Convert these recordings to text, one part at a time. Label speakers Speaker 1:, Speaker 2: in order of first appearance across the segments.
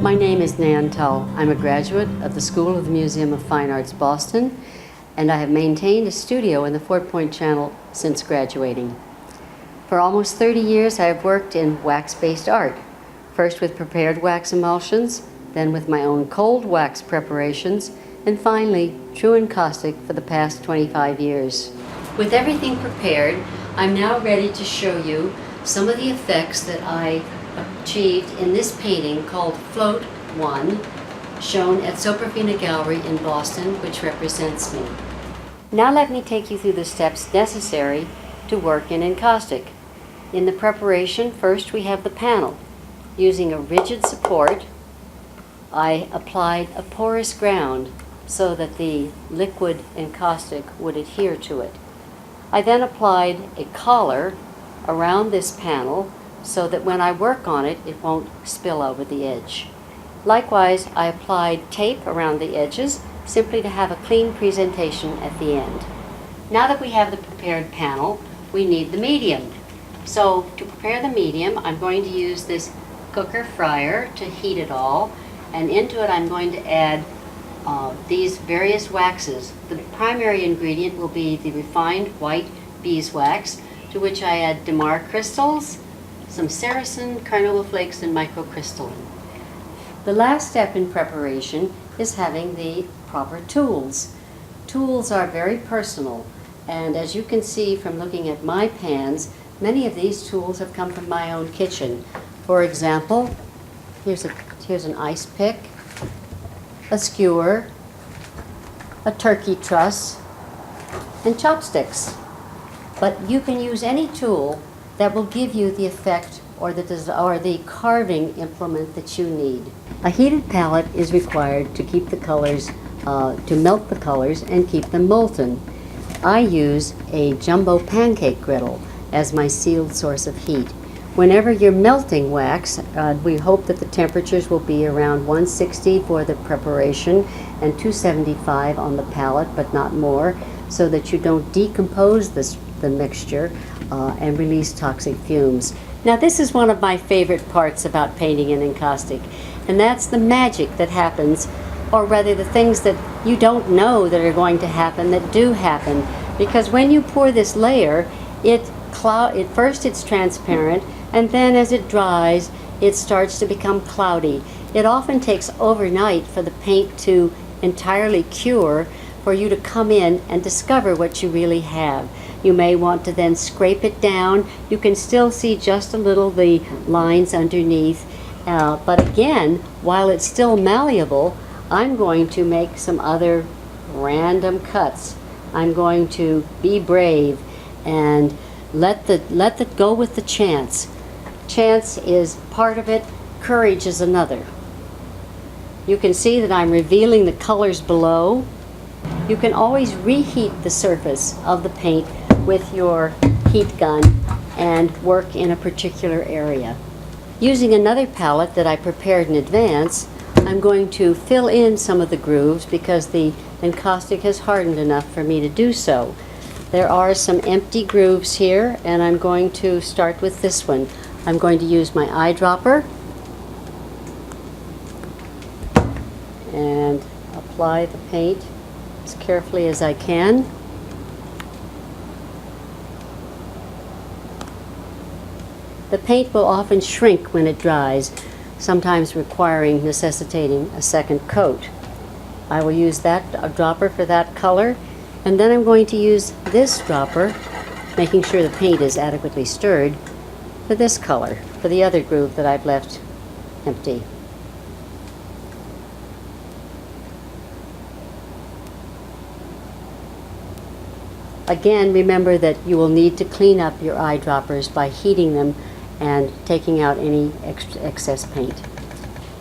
Speaker 1: My name is Nan Tull. I'm a graduate of the School of the Museum of Fine Arts, Boston, and I have maintained a studio in the Fort Point Channel since graduating. For almost 30 years, I have worked in wax-based art, first with prepared wax emulsions, then with my own cold wax preparations, and finally, true encaustic for the past 25 years. With everything prepared, I'm now ready to show you some of the effects that I achieved in this painting called Float 1, shown at Soprafina Gallery in Boston, which represents me. Now let me take you through the steps necessary to work in encaustic. In the preparation, first we have the panel. Using a rigid support, I applied a porous ground so that the liquid encaustic would adhere to it. I then applied a collar around this panel so that when I work on it, it won't spill over the edge. Likewise, I applied tape around the edges simply to have a clean presentation at the end. Now that we have the prepared panel, we need the medium. So to prepare the medium, I'm going to use this cooker fryer to heat it all, and into it I'm going to add these various waxes. The primary ingredient will be the refined white beeswax, to which I add Damar crystals, some Saracen, carnauba flakes, and microcrystalline. The last step in preparation is having the proper tools. Tools are very personal, and as you can see from looking at my pans, many of these tools have come from my own kitchen. For example, here's an ice pick, a skewer, a turkey truss, and chopsticks. But you can use any tool that will give you the effect or the carving implement that you need. A heated palette is required to keep the colors, to melt the colors and keep them molten. I use a jumbo pancake griddle as my sealed source of heat. Whenever you're melting wax, we hope that the temperatures will be around 160 for the preparation and 275 on the palette, but not more, so that you don't decompose the mixture and release toxic fumes. Now this is one of my favorite parts about painting in encaustic, and that's the magic that happens, or rather the things that you don't know that are going to happen that do happen. Because when you pour this layer, first it's transparent, and then as it dries, it starts to become cloudy. It often takes overnight for the paint to entirely cure for you to come in and discover what you really have. You may want to then scrape it down. You can still see just a little the lines underneath. But again, while it's still malleable, I'm going to make some other random cuts. I'm going to be brave and let the go with the chance. Chance is part of it, courage is another. You can see that I'm revealing the colors below. You can always reheat the surface of the paint with your heat gun and work in a particular area. Using another palette that I prepared in advance, I'm going to fill in some of the grooves because the encaustic has hardened enough for me to do so. There are some empty grooves here, and I'm going to start with this one. I'm going to use my eyedropper and apply the paint as carefully as I can. The paint will often shrink when it dries, sometimes necessitating a second coat. I will use that dropper for that color, and then I'm going to use this dropper, making sure the paint is adequately stirred, for this color, for the other groove that I've left empty. Again, remember that you will need to clean up your eyedroppers by heating them and taking out any excess paint.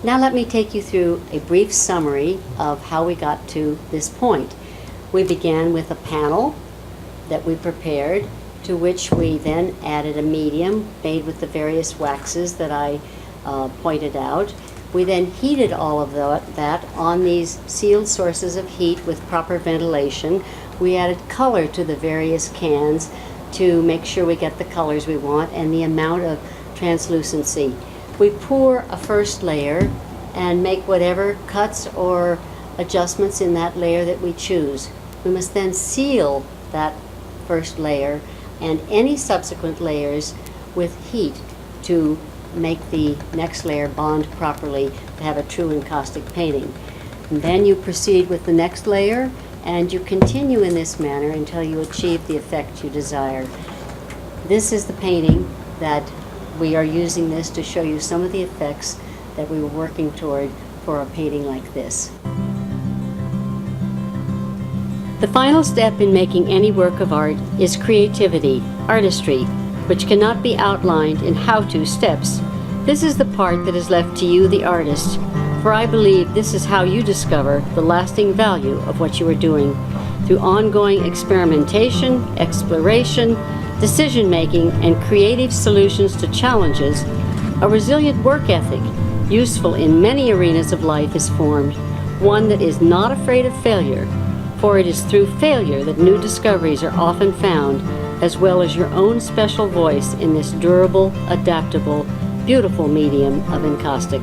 Speaker 1: Now let me take you through a brief summary of how we got to this point. We began with a panel that we prepared, to which we then added a medium made with the various waxes that I pointed out. We then heated all of that on these sealed sources of heat with proper ventilation. We added color to the various cans to make sure we get the colors we want and the amount of translucency. We pour a first layer and make whatever cuts or adjustments in that layer that we choose. We must then seal that first layer and any subsequent layers with heat to make the next layer bond properly to have a true encaustic painting. And then you proceed with the next layer, and you continue in this manner until you achieve the effect you desire. This is the painting that we are using this to show you some of the effects that we were working toward for a painting like this. The final step in making any work of art is creativity, artistry, which cannot be outlined in how-to steps. This is the part that is left to you, the artist, for I believe this is how you discover the lasting value of what you are doing, through ongoing experimentation, exploration, decision-making, and creative solutions to challenges. A resilient work ethic, useful in many arenas of life, is formed, one that is not afraid of failure, for it is through failure that new discoveries are often found, as well as your own special voice in this durable, adaptable, beautiful medium of encaustic.